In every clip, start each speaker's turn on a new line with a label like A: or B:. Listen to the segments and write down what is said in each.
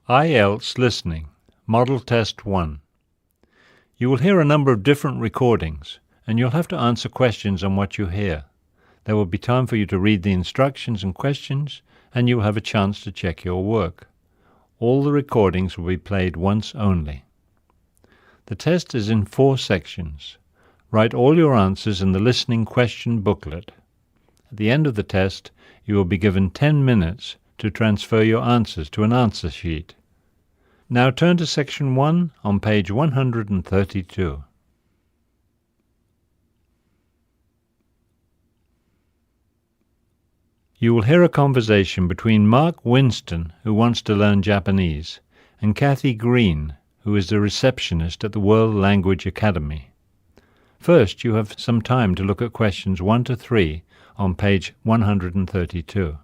A: Ielts Listening, Model Test 1. You will hear a number of different recordings, and you'll have to answer questions on what you hear. There will be time for you to read the instructions and questions, and you will have a chance to check your work. All the recordings will be played once only. The test is in 4 sections. Write all your answers in the listening question booklet. At the end of the test, you will be given 10 minutes to transfer your answers to an answer sheet. Now turn to Section 1 on page 132. You will hear a conversation between Mark Winston, who wants to learn Japanese, and Kathy Green, who is the receptionist at the World Language Academy. First, you have some time to look at questions 1 to 3 on page 132.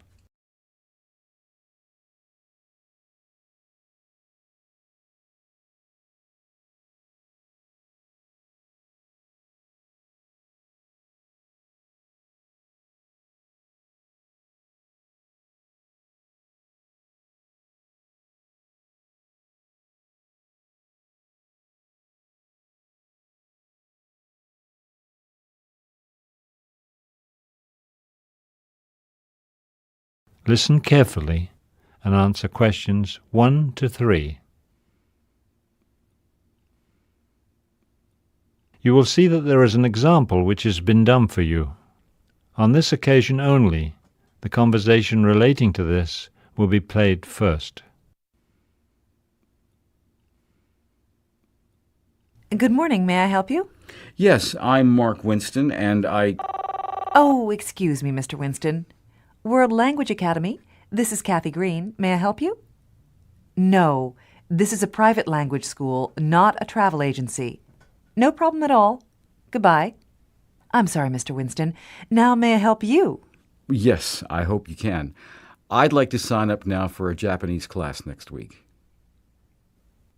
A: Listen carefully and answer questions 1 to 3. You will see that there is an example which has been done for you. On this occasion only, the conversation relating to this will be played first.
B: Good morning. May I help you?
C: Yes, I'm Mark Winston, and
B: Oh, excuse me, Mr. Winston. World Language Academy. This is Kathy Green. May I help you? No, this is a private language school, not a travel agency. No problem at all. Goodbye. I'm sorry, Mr. Winston. Now may I help you?
C: Yes, I hope you can. I'd like to sign up now for a Japanese class next week.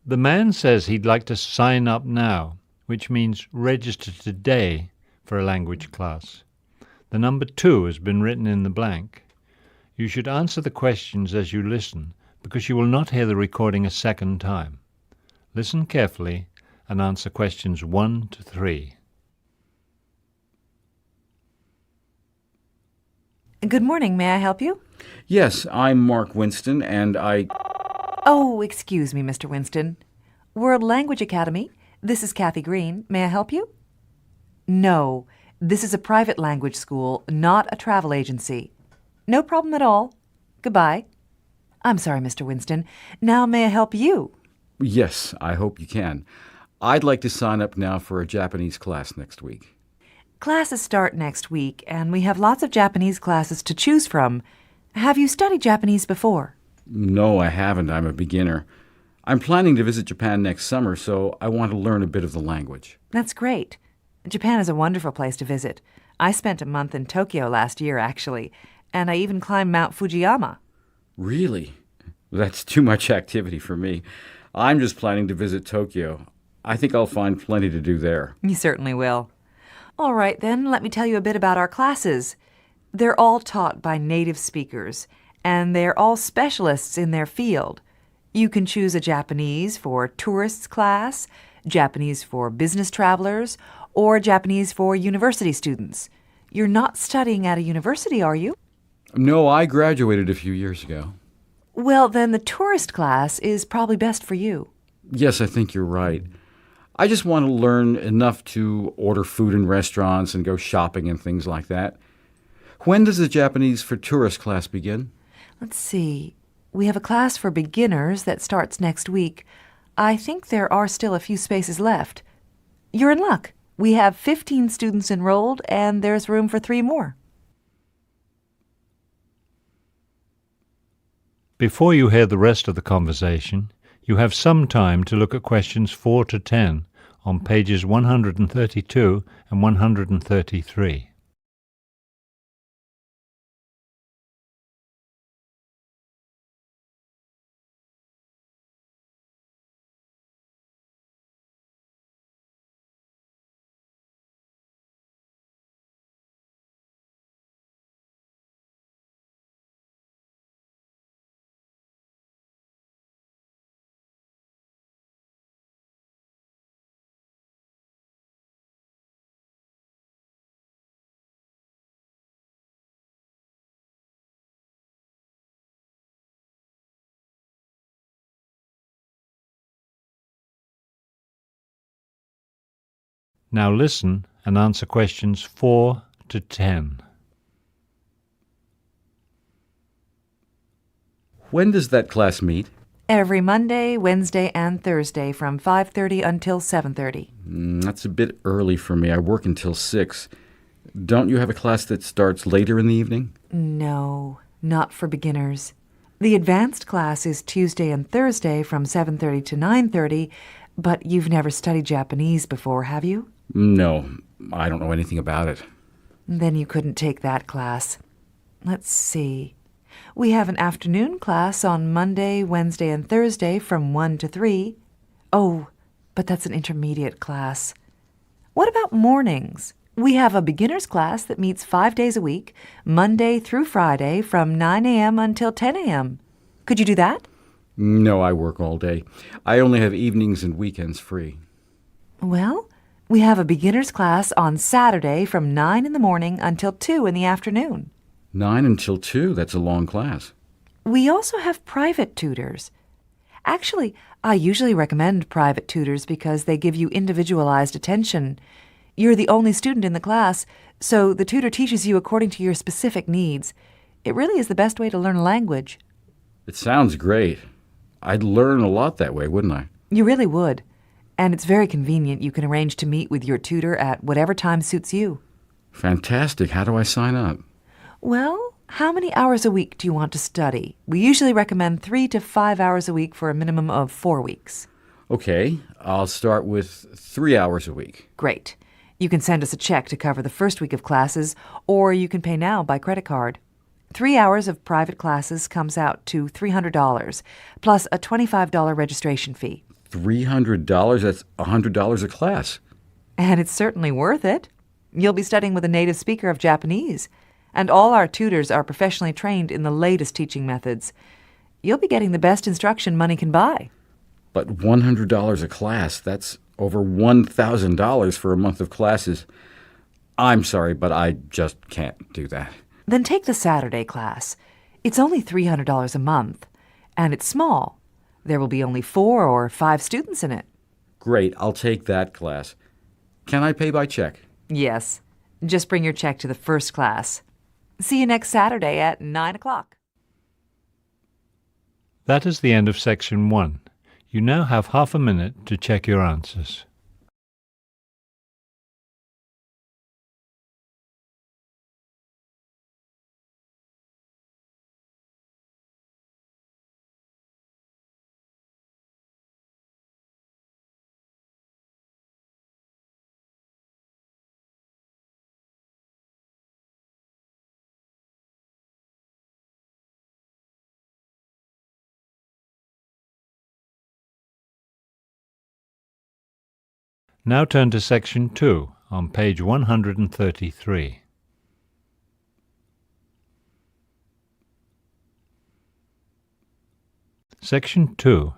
A: The man says he'd like to sign up now, which means register today for a language class. The number 2 has been written in the blank. You should answer the questions as you listen, because you will not hear the recording a second time. Listen carefully and answer questions 1 to 3.
B: Good morning. May I help you?
C: Yes, I'm Mark Winston, and
B: Oh, excuse me, Mr. Winston. World Language Academy. This is Kathy Green. May I help you? No, this is a private language school, not a travel agency. No problem at all. Goodbye. I'm sorry, Mr. Winston. Now may I help you?
C: Yes, I hope you can. I'd like to sign up now for a Japanese class next week.
B: Classes start next week, and we have lots of Japanese classes to choose from. Have you studied Japanese before?
C: No, I haven't. I'm a beginner. I'm planning to visit Japan next summer, so I want to learn a bit of the language.
B: That's great. Japan is a wonderful place to visit. I spent a month in Tokyo last year, actually, and I even climbed Mount Fujiyama.
C: Really? That's too much activity for me. I'm just planning to visit Tokyo. I think I'll find plenty to do there.
B: You certainly will. All right, then, let me tell you a bit about our classes. They're all taught by native speakers, and they're all specialists in their field. You can choose a Japanese for tourists class, Japanese for business travelers, or Japanese for university students. You're not studying at a university, are you?
C: No, I graduated a few years ago.
B: Well, then the tourist class is probably best for you.
C: Yes, I think you're right. I just want to learn enough to order food in restaurants and go shopping and things like that. When does the Japanese for tourist class begin?
B: Let's see. We have a class for beginners that starts next week. I think there are still a few spaces left. You're in luck. We have 15 students enrolled, and there's room for 3 more.
A: Before you hear the rest of the conversation, you have some time to look at questions 4 to 10 on pages 132 and 133. Now listen and answer questions 4 to 10.
C: When does that class meet?
B: Every Monday, Wednesday, and Thursday from 5:30 until 7:30.
C: That's a bit early for me. I work until 6. Don't you have a class that starts later in the evening?
B: No, not for beginners. The advanced class is Tuesday and Thursday from 7:30 to 9:30, but you've never studied Japanese before, have you?
C: No, I don't know anything about it.
B: Then you couldn't take that class. Let's see. We have an afternoon class on Monday, Wednesday, and Thursday from 1 to 3. Oh, but that's an intermediate class. What about mornings? We have a beginner's class that meets 5 days a week, Monday through Friday from 9 a.m. until 10 a.m. Could you do that?
C: No, I work all day. I only have evenings and weekends free.
B: Well, we have a beginner's class on Saturday from 9 in the morning until 2 in the afternoon.
C: 9 until 2, that's a long class.
B: We also have private tutors. Actually, I usually recommend private tutors because they give you individualized attention. You're the only student in the class, so the tutor teaches you according to your specific needs. It really is the best way to learn a language.
C: It sounds great. I'd learn a lot that way, wouldn't I?
B: You really would. And it's very convenient. You can arrange to meet with your tutor at whatever time suits you.
C: Fantastic. How do I sign up?
B: Well, how many hours a week do you want to study? We usually recommend 3 to 5 hours a week for a minimum of 4 weeks.
C: Okay, I'll start with 3 hours a week.
B: Great. You can send us a check to cover the first week of classes, or you can pay now by credit card. 3 hours of private classes comes out to $300, plus a $25 registration fee.
C: $300? That's $100 a class.
B: And it's certainly worth it. You'll be studying with a native speaker of Japanese, and all our tutors are professionally trained in the latest teaching methods. You'll be getting the best instruction money can buy.
C: But $100 a class, that's over $1,000 for a month of classes. I'm sorry, but I just can't do that.
B: Then take the Saturday class. It's only $300 a month, and it's small. There will be only 4 or 5 students in it.
C: Great, I'll take that class. Can I pay by check?
B: Yes. Just bring your check to the first class. See you next Saturday at 9 o'clock.
A: That is the end of Section 1. You now have half a minute to check your answers. Now turn to Section 2 on page 133. Section 2.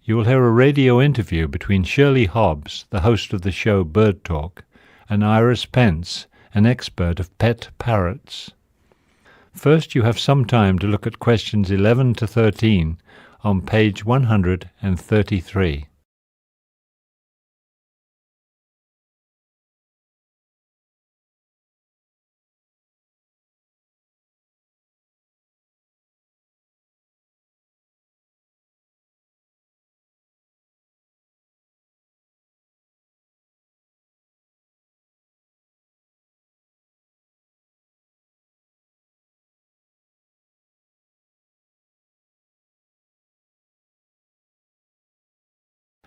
A: You will hear a radio interview between Shirley Hobbs, the host of the show Bird Talk, and Iris Pence, an expert of pet parrots. First, you have some time to look at questions 11 to 13 on page 133.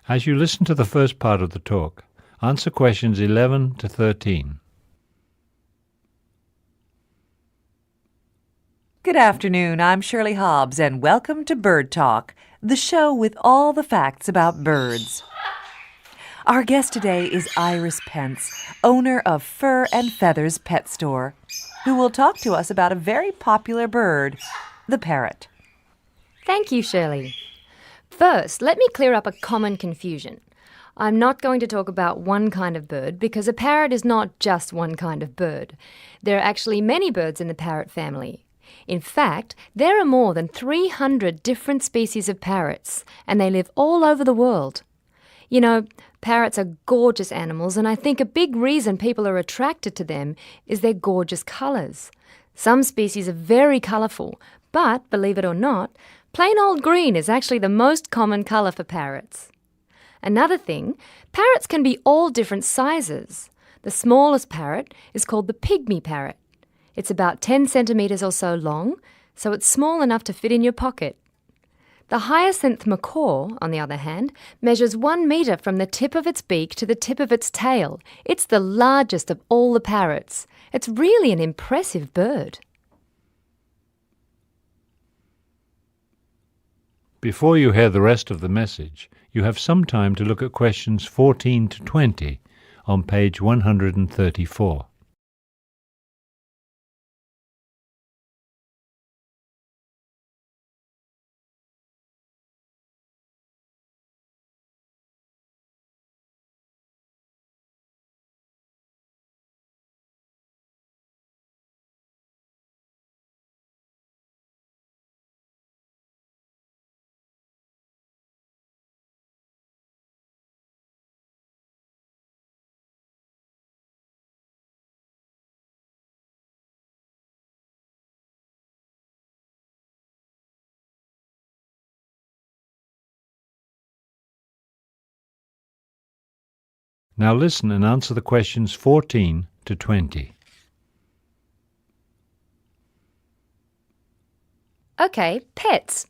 A: As you listen to the first part of the talk, answer questions 11 to 13.
B: Good afternoon. I'm Shirley Hobbs, and welcome to Bird Talk, the show with all the facts about birds. Our guest today is Iris Pence, owner of Fur and Feathers Pet Store, who will talk to us about a very popular bird, the parrot.
D: Thank you, Shirley. First, let me clear up a common confusion. I'm not going to talk about one kind of bird because a parrot is not just one kind of bird. There are actually many birds in the parrot family. In fact, there are more than 300 different species of parrots, and they live all over the world. You know, parrots are gorgeous animals, and I think a big reason people are attracted to them is their gorgeous colours. Some species are very colourful, but, believe it or not, plain old green is actually the most common colour for parrots. Another thing, parrots can be all different sizes. The smallest parrot is called the pygmy parrot. It's about 10 centimetres or so long, so it's small enough to fit in your pocket. The hyacinth macaw, on the other hand, measures 1 metre from the tip of its beak to the tip of its tail. It's the largest of all the parrots. It's really an impressive bird.
A: Before you hear the rest of the message, you have some time to look at questions 14 to 20 on page 134. Now listen and answer the questions 14 to 20.
D: Okay, pets.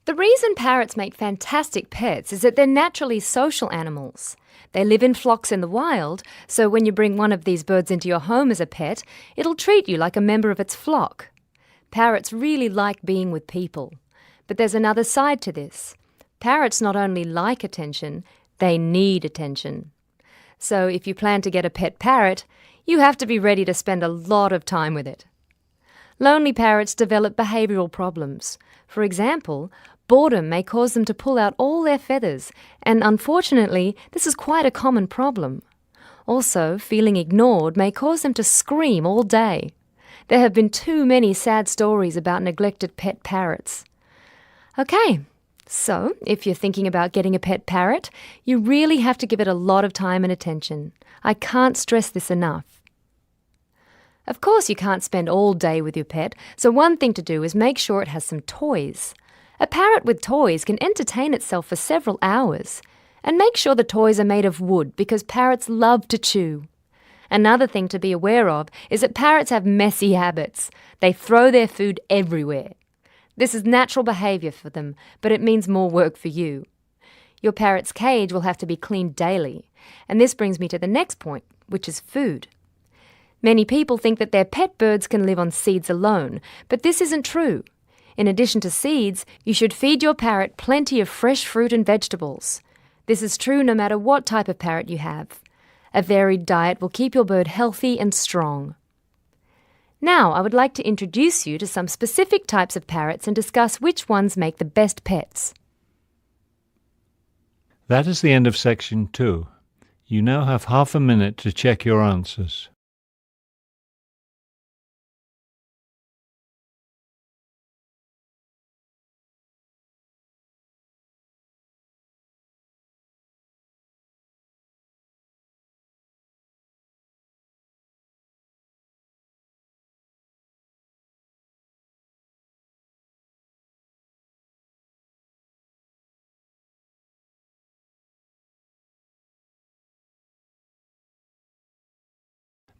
D: The reason parrots make fantastic pets is that they're naturally social animals. They live in flocks in the wild, so when you bring one of these birds into your home as a pet, it'll treat you like a member of its flock. Parrots really like being with people. But there's another side to this. Parrots not only like attention, they need attention. So if you plan to get a pet parrot, you have to be ready to spend a lot of time with it. Lonely parrots develop behavioural problems. For example, boredom may cause them to pull out all their feathers, and unfortunately, this is quite a common problem. Also, feeling ignored may cause them to scream all day. There have been too many sad stories about neglected pet parrots. Okay, so if you're thinking about getting a pet parrot, you really have to give it a lot of time and attention. I can't stress this enough. Of course, you can't spend all day with your pet, so one thing to do is make sure it has some toys. A parrot with toys can entertain itself for several hours. And make sure the toys are made of wood because parrots love to chew. Another thing to be aware of is that parrots have messy habits. They throw their food everywhere. This is natural behaviour for them, but it means more work for you. Your parrot's cage will have to be cleaned daily. And this brings me to the next point, which is food. Many people think that their pet birds can live on seeds alone, but this isn't true. In addition to seeds, you should feed your parrot plenty of fresh fruit and vegetables. This is true no matter what type of parrot you have. A varied diet will keep your bird healthy and strong. Now, I would like to introduce you to some specific types of parrots and discuss which ones make the best pets.
A: That is the end of section 2. You now have half a minute to check your answers.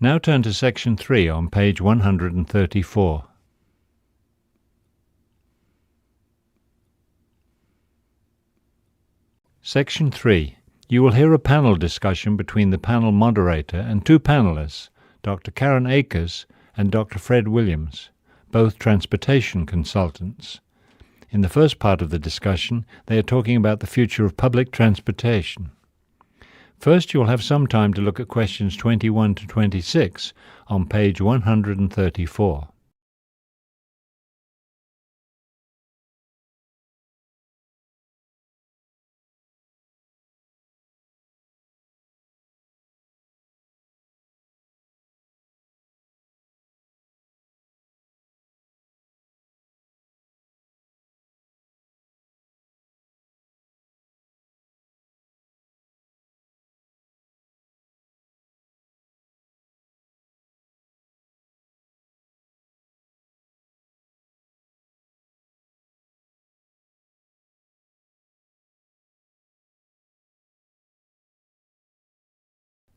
A: Now turn to section 3 on page 134. Section 3. You will hear a panel discussion between the panel moderator and two panelists, Dr. Karen Akers and Dr. Fred Williams, both transportation consultants. In the first part of the discussion, they are talking about the future of public transportation. First, you will have some time to look at questions 21 to 26 on page 134.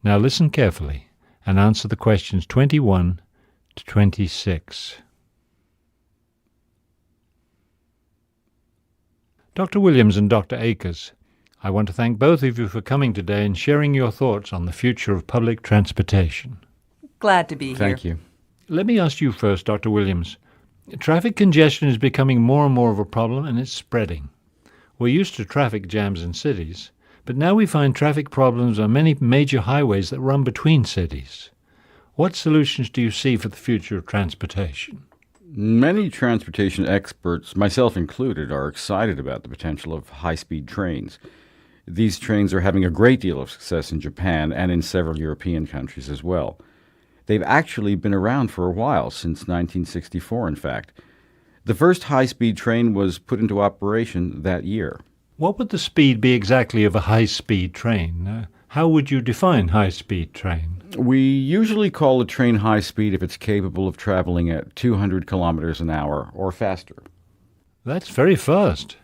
A: Now listen carefully and answer the questions 21 to 26. Dr. Williams and Dr. Akers, I want to thank both of you for coming today and sharing your thoughts on the future of public transportation.
B: Glad to be here.
C: Thank you.
A: Let me ask you first, Dr. Williams. Traffic congestion is becoming more and more of a problem, and it's spreading. We're used to traffic jams in cities, but now we find traffic problems on many major highways that run between cities. What solutions do you see for the future of transportation?
C: Many transportation experts, myself included, are excited about the potential of high-speed trains. These trains are having a great deal of success in Japan and in several European countries as well. They've actually been around for a while, since 1964, in fact. The first high-speed train was put into operation that year.
A: What would the speed be exactly of a high-speed train? How would you define high-speed train?
C: We usually call a train high-speed if it's capable of traveling at 200 kilometers an hour or faster.
A: That's very fast.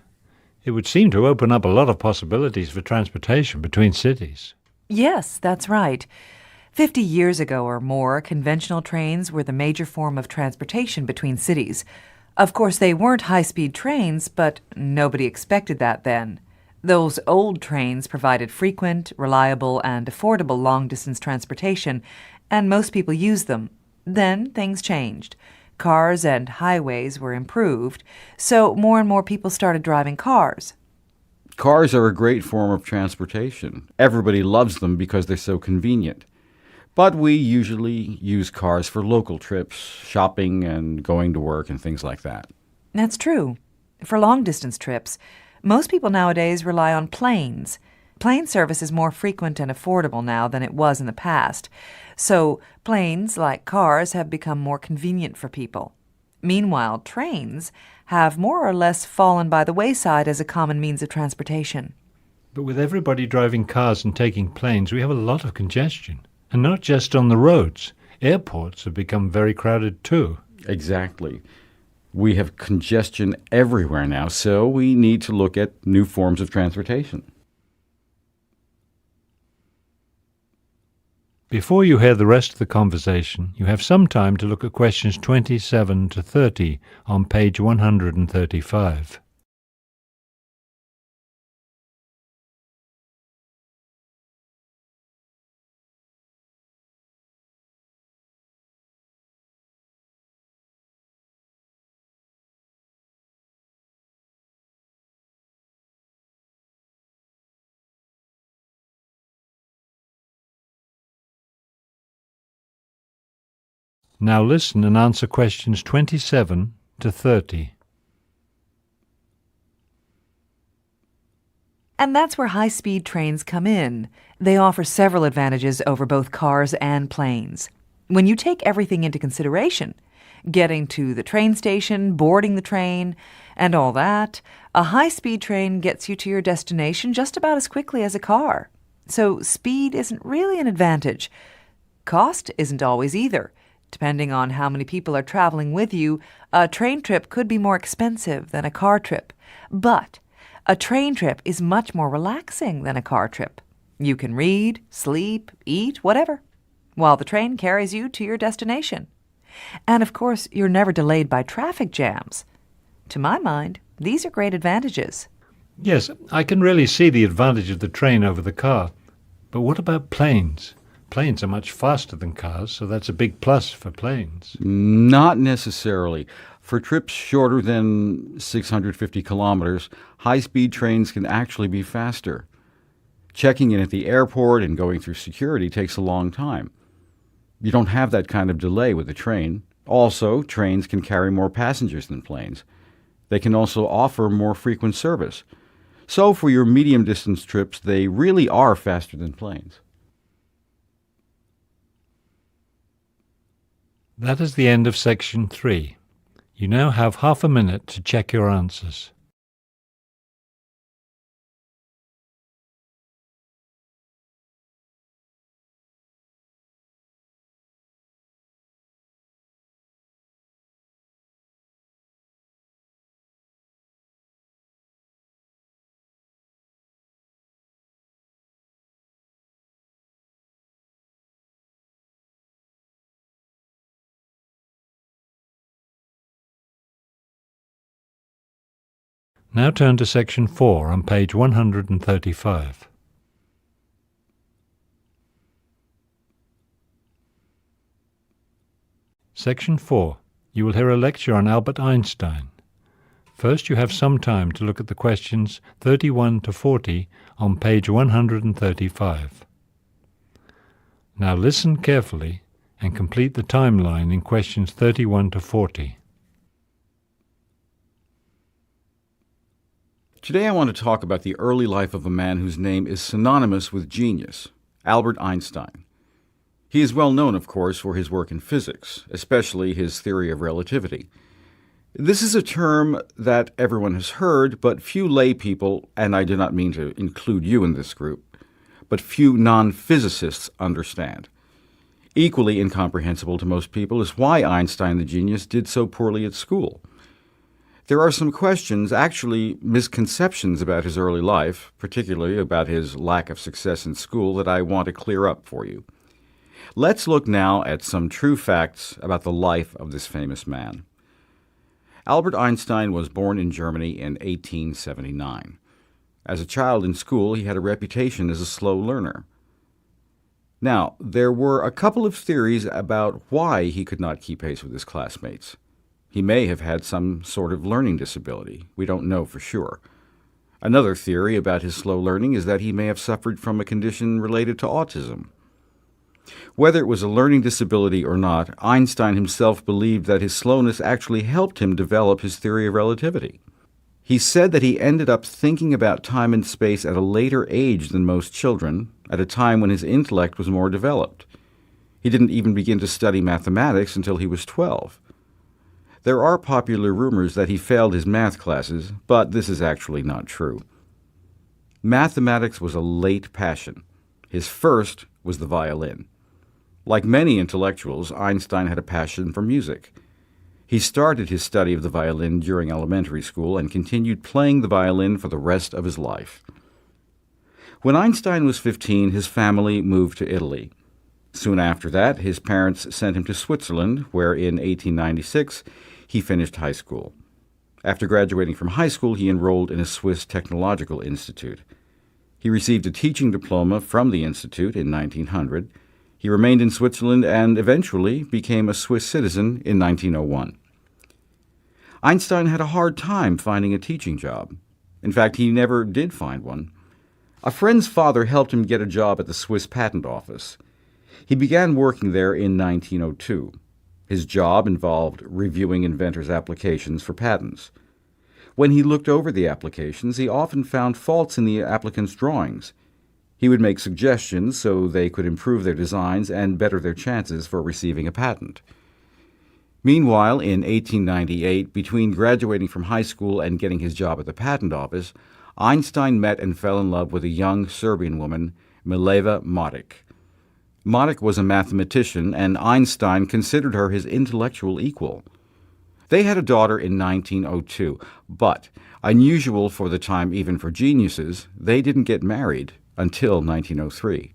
A: It would seem to open up a lot of possibilities for transportation between cities.
B: Yes, that's right. 50 years ago or more, conventional trains were the major form of transportation between cities. Of course, they weren't high-speed trains, but nobody expected that then. Those old trains provided frequent, reliable, and affordable long-distance transportation, and most people used them. Then things changed. Cars and highways were improved, so more and more people started driving cars.
C: Cars are a great form of transportation. Everybody loves them because they're so convenient. But we usually use cars for local trips, shopping and going to work and things like that.
B: That's true. For long-distance trips, most people nowadays rely on planes. Plane service is more frequent and affordable now than it was in the past, so planes, like cars, have become more convenient for people. Meanwhile, trains have more or less fallen by the wayside as a common means of transportation.
A: But with everybody driving cars and taking planes, we have a lot of congestion. And not just on the roads. Airports have become very crowded too.
C: Exactly. We have congestion everywhere now, so we need to look at new forms of transportation.
A: Before you hear the rest of the conversation, you have some time to look at questions 27 to 30 on page 135. Now listen and answer questions 27 to 30.
B: And that's where high-speed trains come in. They offer several advantages over both cars and planes. When you take everything into consideration, getting to the train station, boarding the train, and all that, a high-speed train gets you to your destination just about as quickly as a car. So speed isn't really an advantage. Cost isn't always either. Depending on how many people are traveling with you, a train trip could be more expensive than a car trip. But a train trip is much more relaxing than a car trip. You can read, sleep, eat, whatever, while the train carries you to your destination. And of course, you're never delayed by traffic jams. To my mind, these are great advantages.
A: Yes, I can really see the advantage of the train over the car. But what about planes? Planes are much faster than cars, so that's a big plus for planes.
C: Not necessarily. For trips shorter than 650 kilometers, high-speed trains can actually be faster. Checking in at the airport and going through security takes a long time. You don't have that kind of delay with a train. Also, trains can carry more passengers than planes. They can also offer more frequent service. So for your medium-distance trips, they really are faster than planes.
A: That is the end of section 3. You now have half a minute to check your answers. Now turn to section 4 on page 135. Section 4. You will hear a lecture on Albert Einstein. First, you have some time to look at the questions 31 to 40 on page 135. Now listen carefully and complete the timeline in questions 31 to 40.
C: Today I want to talk about the early life of a man whose name is synonymous with genius, Albert Einstein. He is well known, of course, for his work in physics, especially his theory of relativity. This is a term that everyone has heard, but few lay people, and I do not mean to include you in this group, but few non-physicists understand. Equally incomprehensible to most people is why Einstein the genius did so poorly at school. There are some questions, actually misconceptions about his early life, particularly about his lack of success in school, that I want to clear up for you. Let's look now at some true facts about the life of this famous man. Albert Einstein was born in Germany in 1879. As a child in school, he had a reputation as a slow learner. Now, there were a couple of theories about why he could not keep pace with his classmates. He may have had some sort of learning disability. We don't know for sure. Another theory about his slow learning is that he may have suffered from a condition related to autism. Whether it was a learning disability or not, Einstein himself believed that his slowness actually helped him develop his theory of relativity. He said that he ended up thinking about time and space at a later age than most children, at a time when his intellect was more developed. He didn't even begin to study mathematics until he was 12. There are popular rumors that he failed his math classes, but this is actually not true. Mathematics was a late passion. His first was the violin. Like many intellectuals, Einstein had a passion for music. He started his study of the violin during elementary school and continued playing the violin for the rest of his life. When Einstein was 15, his family moved to Italy. Soon after that, his parents sent him to Switzerland, where in 1896 he finished high school. After graduating from high school, he enrolled in a Swiss Technological Institute. He received a teaching diploma from the institute in 1900. He remained in Switzerland and eventually became a Swiss citizen in 1901. Einstein had a hard time finding a teaching job. In fact, he never did find one. A friend's father helped him get a job at the Swiss Patent Office. He began working there in 1902. His job involved reviewing inventors' applications for patents. When he looked over the applications, he often found faults in the applicants' drawings. He would make suggestions so they could improve their designs and better their chances for receiving a patent. Meanwhile, in 1898, between graduating from high school and getting his job at the patent office, Einstein met and fell in love with a young Serbian woman, Mileva Marić. Marić was a mathematician, and Einstein considered her his intellectual equal. They had a daughter in 1902, but, unusual for the time even for geniuses, they didn't get married until 1903.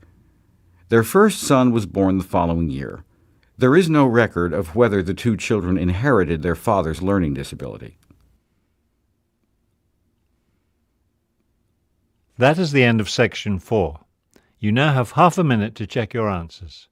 C: Their first son was born the following year. There is no record of whether the two children inherited their father's learning disability.
A: That is the end of section 4. You now have half a minute to check your answers.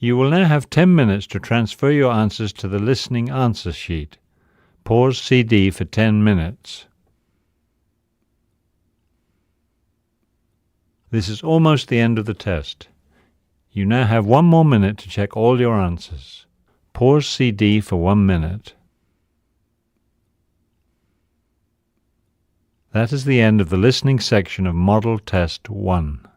A: You will now have 10 minutes to transfer your answers to the listening answer sheet. Pause CD for 10 minutes. This is almost the end of the test. You now have 1 more minute to check all your answers. Pause CD for 1 minute. That is the end of the listening section of Model Test 1.